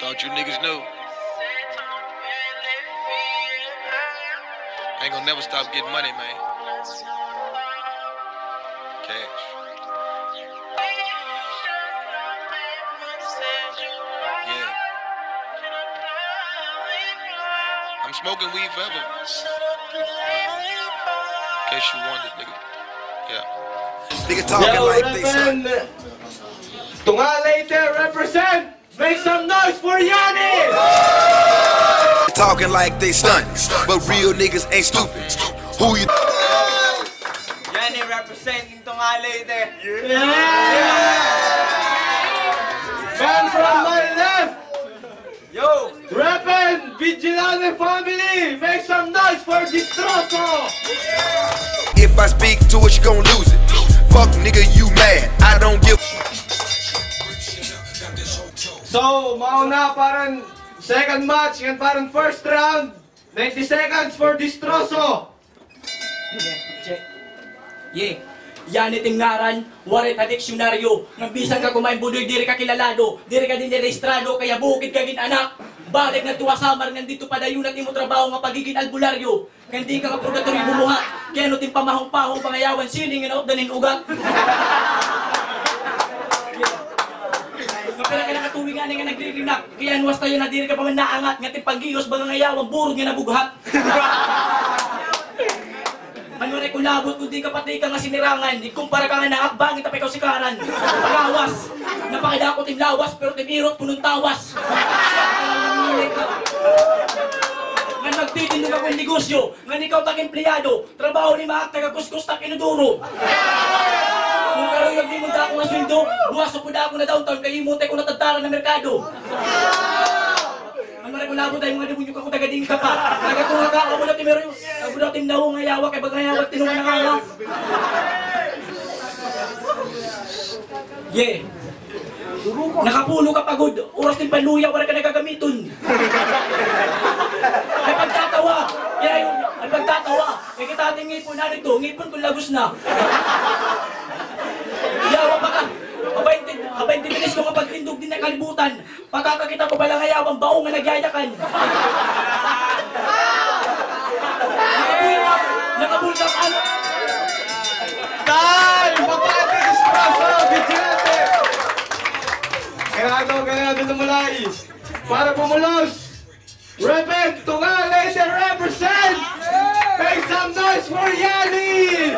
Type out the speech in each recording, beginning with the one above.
Thought you niggas knew. Ain't gonna never stop getting money, man. Cash. Yeah. I'm smoking weed forever. In case you wondered, nigga. Yeah. Nigga talking like they son. Tunga later represent. Make some noise for Yanni! Talking like they stunned, but real niggas ain't stupid. Who you? Yanni representing Tunga later. Man from my left. Yo! Reppin' Vigilante family. Make some noise for Distroso. If I speak to it, you gon' lose it. Fuck nigga, you mad? I don't give. So, mauna parang second match and parang first round. 90 seconds for Distroso. Check. Yeah. Yan itingaran, warit na diksyonaryo. Nang bisang ka kumain budoy, diri ka kilalado. Diri ka din nirehistrado, kaya bukid ka gin anak. Balik na tuwa samar, nandito padayon at imo trabaho nga pagiging albularyo. Hindi ka kapurgatory bumuha. Kaya no timpamahong-pahong pangayawan, siling and out danin ugat. Kapila ka nakatuwi nga nga nagre-renak. Kaya nuwas tayo na diri ka pa man naangat. Nga timpagiyos bagang ngayawan, burod nga nabughat. Ano rin kulabot kung di ka pati ka nga sinirangan. Di kumpara ka nga naakbangin tapay ka sikaran. Pagawas, napakidakot yung lawas pero timirot punong tawas. Nga nagtitindog ako yung negosyo. Nga ikaw tag-empleyado. Trabaho ni maak taga-kuskus tak inuduro. Kung karuyag di mo da ako nga sweldo, buwaso po da ako na downtown kaya imutay ko natagtaran ng merkado. Ano rin kulabot tayo mga demonyo ka kung taga-ding ka pa. Nagatunga ka, ako na timero yung ako na timnaho ngayawa kay bagayawat tinungan ng araw. Yeah. Nakapulo ka pagod, oras din paluya, wala ka nagagamiton. Ay pagtatawa, kaya yun, ay pagtatawa. Kaya kita ating ngipon na nito, ngipon kung lagos na. Yawa pa ka. Abay bilis ko kapag tindog din na kalibutan. Pagkakakita ko pala ngayawang baong nga nagyayakan. Nakabulkap ano? Time! Papati Distroso, Vigilante! Ganado lumulay. Para bumulos. Reppin' Tunga later represent. Make some noise for Yanni!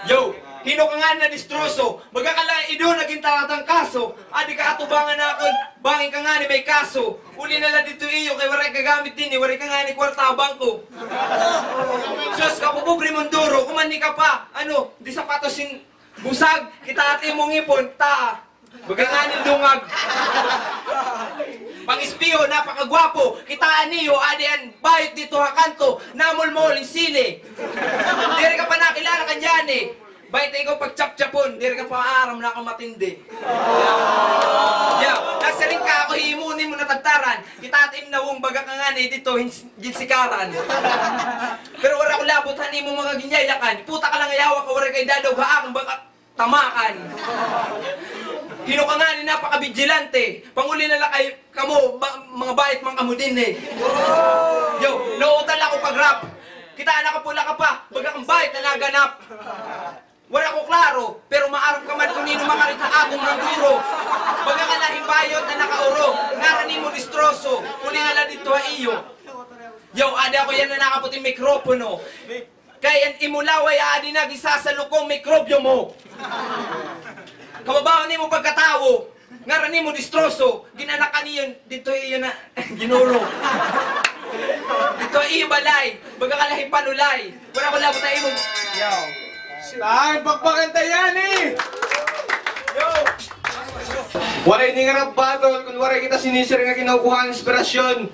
Yo! Hino ka nga na Distroso, magkakala ido naging taratang kaso, adi ka atubangan na ako, bangin ka nga ni may kaso, uli nala dito iyo, kay waray kagamit din ni, waray ka nga ni kwarta bangko. Sus, kapupobre mondoro, kumandi ka pa, ano, di sapatos sin busag, kita ati mong ipon, taa, baga nga ni dungag. Pang-espiyo, napakagwapo, kitaan niyo, adian, bayot dito hakanto, namol-mol, sili. Diri ka pa nakilala ka dyan eh. Bayot ikaw pag-chap-chapon, diri ka pa aram na ako matindi. Yeah, nasa rin ka ako, himunin mo natagtaran. Kitatim na wong baga ka nga na dito, ginsikaran. Pero wala ko labutan mo mga ginyayakan. Puta ka lang ayawa ka, wala kay dadaw haakang baka tamakan. Hino ka nga ni napaka-vigilante. Panguli na lang kayo, kamo, mga bayit mga kamo din eh. Yo, nauutal ako pag-rap. Kitaan ka pula ka pa, baga kang bayit na naganap. Wala ko klaro, pero maarap ka man kung nino makarita akong naguro. Baga ka lahing bayot na nakauro, ngarani mo Distroso, uli nga lang dito iyo. Yo, ada ako yan na nakaputing mikropono. Kaya imulaway adi na gisasalo kong mikrobyo mo. Kababawan ni mo pagkatawo, ngarani mo Distroso, ginanakan niyon, dito iyo na, ginuro. Dito iyo balay, baga ka lahing panulay, wala ko labot na iyo. Yo. Time! Pagpakanta Yanni! Yo! Waray ni nga rap battle kung waray kita sinisir nga kinukuha ng inspirasyon.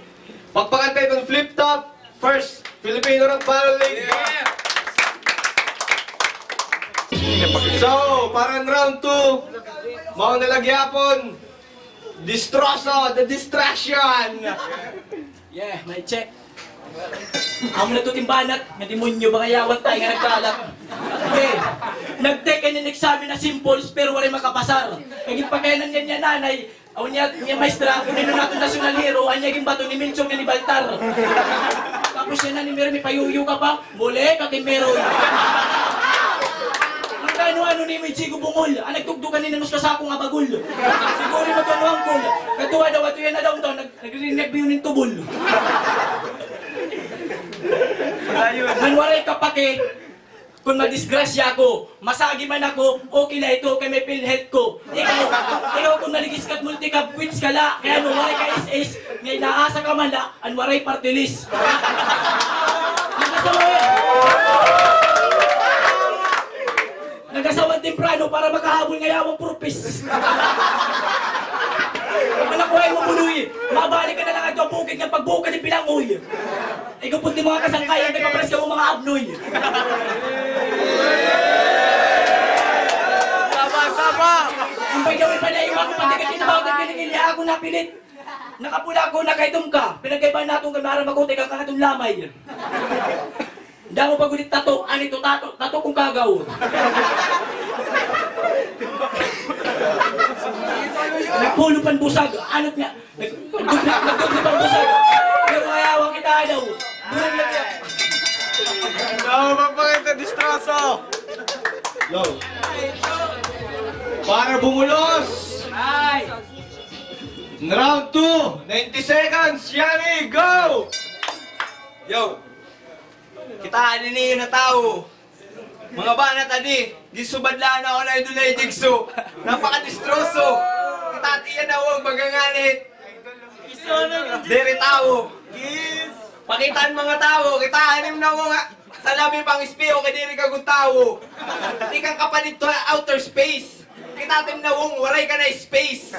Pagpakanta itong flip top. First, Filipino rap battle league. Yeah. So, parang round 2. Mao nalagyapon. Distroso, the distraction. Yeah, may check. Amo na to timbanat, nga demonyo ba kayawat tayo nga nagkalat. Okay, nag-take kayo examen na simples pero wala makapasar. Naging pagkainan niya nanay, aw niya maestra, kung nino nato national hero, anya ging bato ni Minchong ni Baltar. Tapos yan na ni Mero, may payuyo ka pa, muli ka kay Mero. Ano ni may Chigo Bungol, ang nagtugdugan ni Nanos Kasako nga bagul. Siguro yung magkanuang kul, katuwa daw at yan na daw to, nag-reneg yun yung tubol. Manwaray ka pake, kung madisgrasya ako, masagi man ako, okay na ito, kay may PhilHealth ko. Ikaw kung naligis ka't multi-cap quits ka la, kaya nung waray ka is, ngay naasa ka man la, anwaray partilis. Nagkasawa yan! Nagasawan temprano para makahabol ng yawang purpis. Kung nakuhay mo buloy, mabalik ka na lang ito ang bukid ng pagbukad ng pilangoy. Ikaw punti mga kasangkayan, kay papres ka mo mga abnoy. Sama! Ang pagdawin pa na iwan ko, pati ka tinabawag at pinigili ako napilit. Nakapula ko, nakaitom ka. Pinagkaiban natong kamara makuti kang kakatong lamay. Damo pagulit tato, anito tato kung kagaw. Nagpulo pan busag, anot nga. Nagdugli pan busag. Pero ayawang kita daw. Bulan lang yan. Magpakita, distroso! Yo! Para bumulos! Ay! Round 2! 90 seconds! Yani, go! Yo! Kitaan niyo na tao. Mga banat adi, gisubadlaan ako na idol na itigso. Napakadistroso. Kitati yan na huwag magangalit. Dere tao. Pakitaan mga tao, kitaanim na mo nga. Sa labi pang espiyo, kay diri kagong tao. Di kang kapalit to outer space. Kitatim na wong, waray ka na space.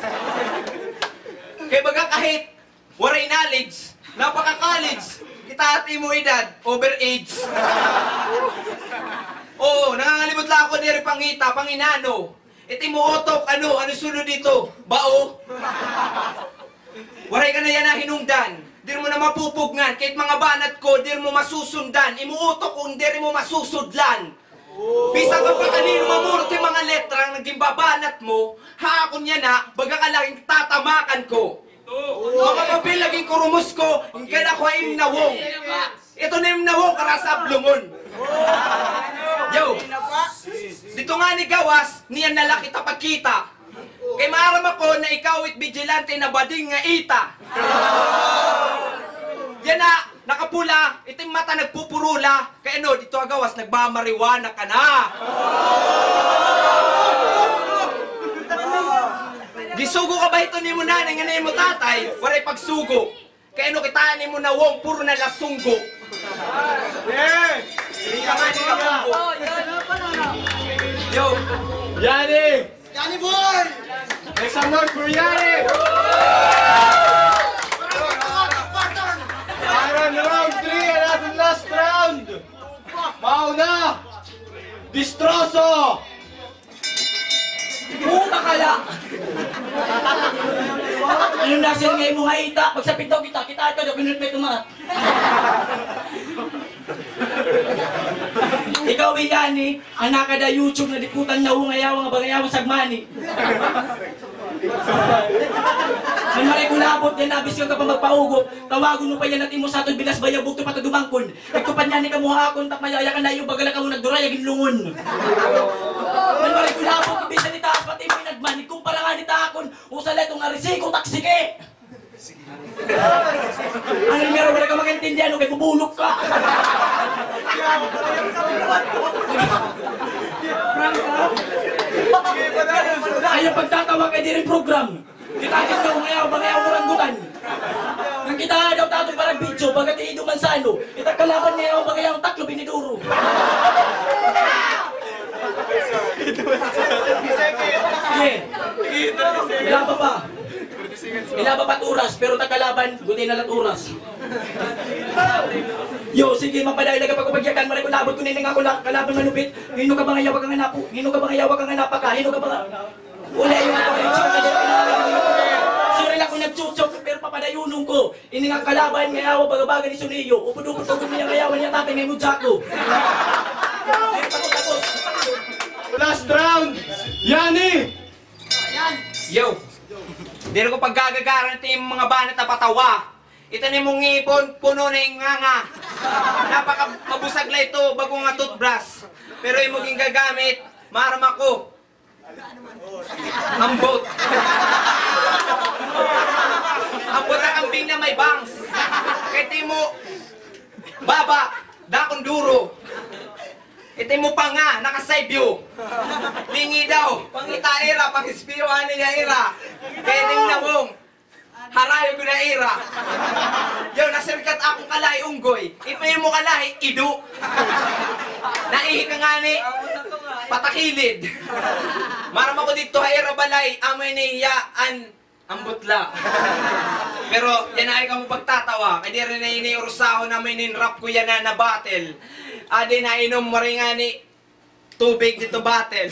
Kay baga kahit, waray knowledge, napaka-college. Kitati mo edad, over age. Oo, nangangalibot lang ako diri pangita, panginano. Iti mo otok, ano sunod dito? Bao? Waray ka na yan na hinungdan. Dir mo na mapupugnan, kahit mga banat ko, dir mo masusundan. Imuutok kung dir mo masusudlan. Bisa ka pa kanino mamurti mga letra ang naging babanat mo, haakon yan na, baga ka lang tatamakan ko. Mga mabil laging kurumos ko, hindi na ko ay imnawong. Ito na imnawong karasa blungon. Yo, dito nga ni Gawas, niyan nala kita pagkita. Kay maaram ako na ikaw it vigilante na bading nga ita. Yan na, nakapula, itim mata nagpupurula. Kaya ano, dito Gawas, nagmamariwana ka na. Gisugo ka ba ito ni mo nanay nga na mo tatay? Waray pagsugo. Kaya ano kitaan ni mo na wong puro na lasunggo. Yeah! Hindi ka nga ni kabunggo. Yo! Yani! Yani boy! Make some noise for Yani! Iron round 3 and ating last round! Mauna! Distroso! Puta ka la! Ano nasin ngayon mo haita? Pagsapit daw kita ito daw, pinunod may tumat. Ikaw Yani, anak ka da YouTube na dikutan na ngayaw nga bagayaw sagmani. Manmaray ko labot yan, nabis ka pa magpaugop. Tawagon mo pa yan natin mo sa atong bilas bayabog to patagumangkon. Ikupan niya ni kamuha akong takmayaya ka na yung bagala ka mo nagdurayagin lungon. Manmaray ko labot, ibisa ni taas pati mo nagman. Ikumpara nga ni takon, usala itong arisiko taksike. Ano yung meron, wala ka makaintindihan, kay bubulok ka. Ayaw pagtatawa kay di rin program. Kita-kit ka kung ngayaw mo ranggutan. Nang kita daw tatong parang video, bagat iido mansano. Itakalaban ngayaw bagayaw taklo biniduro. Sige. Ilaba pa. Ilaba pa't oras, pero takalaban, gutin na lat oras. Yo, sige, mapadayla kapag kupagyakan, maray ko labot ko nining ako lang, kalaban manupit. Hino ka ba nga yawag ang hanapo? Hino ka ba nga yawag ang hanapa ka? Hino ka ba nga... Ula yung ako yung tsaka dyan, sorry lang kung nagtsutsok, pero papadayunong ko. Ini nga kalaban, nga yawa bagabaga ni Suniyo. Upod-upod-upod niya nga yawan niya tatay, ngay mo Jaco. Hindi pa ko tapos. Last round! Yani! Yo! Dito ko paggagagaran ito yung mga banat na patawa. Ito na mong ngipon, puno na yung nga. Napaka mabusag na ito, bago nga toothbrush. Pero yung maging gagamit, marama ko. Ambot. Ambot na kambing na may bangs. Kaya mo, baba, dakon duro. Ito mo pa nga, naka-side view. Lingi daw, pangita ira, pang-ispiyohan niya ira. Kaya ting nawong, harayo ko na ira. Yo, nasirkat akong kalay unggoy. Ipayin mo kalay, idu. Naihi ka nga ni, patakilid. Maram ako dito, ira balay, amoy nihiyaan, ambutla. Pero yan ay ka mo pagtatawa. Kaya di rin na iniurusaho na may ninrap ko yan na battle. Adi na inom mo rin nga ni tubig dito battle.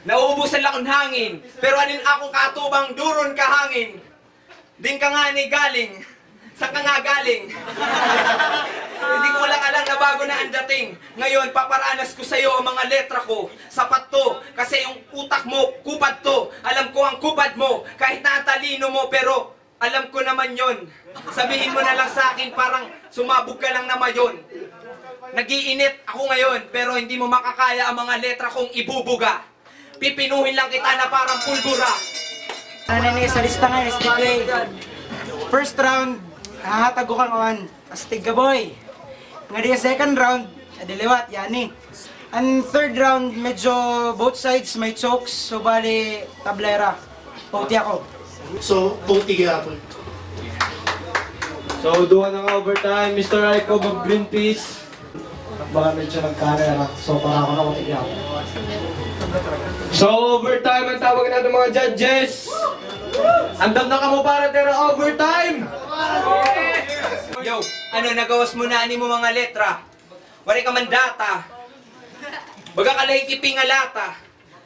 Nauubusan lang akong hangin. Pero anin akong katubang duron ka hangin. Din ka nga ni galing. Saan ka nga galing? Hindi ko lang alam na bago na ang dating. Ngayon, paparanas ko sa'yo ang mga letra ko. Sapat to, kasi yung utak mo, kupad to. Alam ko ang kupad mo, kahit na ang talino mo, pero alam ko naman yon. Sabihin mo na lang sa akin, parang sumabog ka lang naman yon. Nag-iinit ako ngayon, pero hindi mo makakaya ang mga letra kong ibubuga. Pipinuhin lang kita na parang pulbura. Nanay sa lista ngayon, Stigley. First round, hahatag ko kang on. Astig ka boy. Nga di second round, adiliwat, yani. Ang third round, medyo both sides may chokes, so bali tablera. Pauti ako. So, buti gapon. So, duha na nga overtime. Mr. Aiko mag Greenpeace. Baka medyo nagkarera. So, para ako na kutik ako. So, overtime ang tawag natin mga judges. Andam na ka mo para tera overtime. Yo, ano nagawas mo na ani mo mga letra? Wari ka man data. Baga ka lang ikiping nga lata.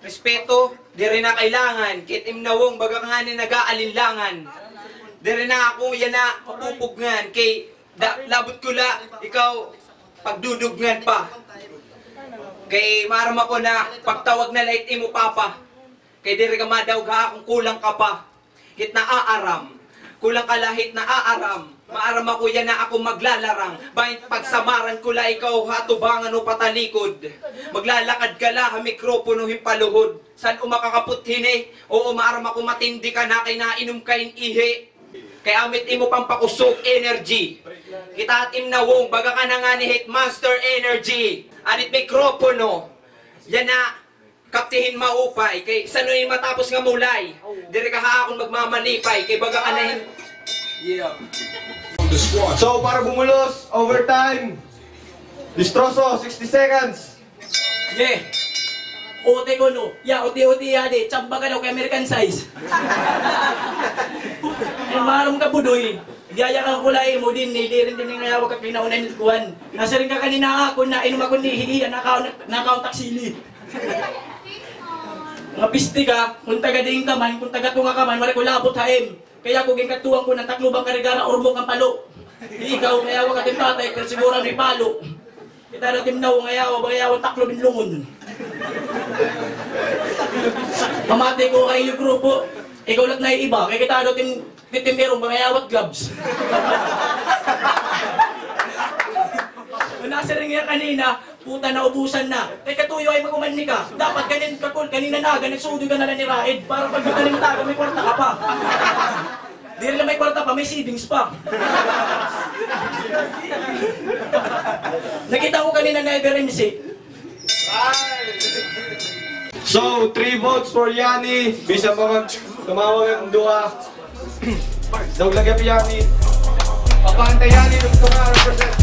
Respeto, di rin na kailangan. Kit imnawong, baga ka nga ni nag-aalinlangan. Di rin na ako, yan na papupugngan. Kay, labot ko la, ikaw, pagdudugnan pa. Kay, maram ako na, pagtawag na light imo papa. Kay, di rin ka madaw ka akong kulang ka pa. Hit na aaram. Kulang ka lahit na aaram. Maaram ako yan na ako maglalarang. Bahin pagsamaran ko la ikaw hatubangan o patalikod. Maglalakad ka la ha mikropono himpaluhod. San umakakaput hini? Oo maaram ako matindi ka na kay nainom kain ihi. Kay amit imo pampakusog energy. Kita at imnawong baga ka na nga ni Hitmaster Energy. Anit mikropono. Yan na kaptihin maupay. Kay sano'y matapos nga mulay. Dire ka ha akong magmamalipay. Kay baga ka na yeah. So, para bumulos, overtime. Distroso, 60 seconds. Yeah. Ote ko no. Ya, ote-ote yade. Tsamba ka daw kay American size. Ay, maram ka budoy. Gaya kang kulay mo din, di rin din nga wag ka pinaunan ng kuwan. Nasa rin ka kanina ako na inom ako ni hihiyan nakaon taksili. Mga pisti ka, kung taga ding ka man, kung taga tunga ka man, wala ko labot haim. Kaya kung gingkatuan ko ng taklubang karigara, urmok ang palo. Ikaw, ngayawa ka tim tatay, pero siguro may palo. Kita na tim naw, ngayawa taklo binlungon. Pamati ko kayo yung grupo, ikaw lang na iba, kaya kita na tim merong ngayawat gloves. Nasa rin nga kanina, puta na ubusan na. Kaya katuyo ay magumani ka. Dapat kanina na, nagsudo ka na lang ni Raed. Para pag taga may kwarta ka pa. Di rin lang may kwarta pa, may savings pa. Nakita ko kanina na EverMC. So, 3 votes for Yani. Bisa pa tumawag ang duha. Daw lagyan Yani. Papantay Yani, nung 200%.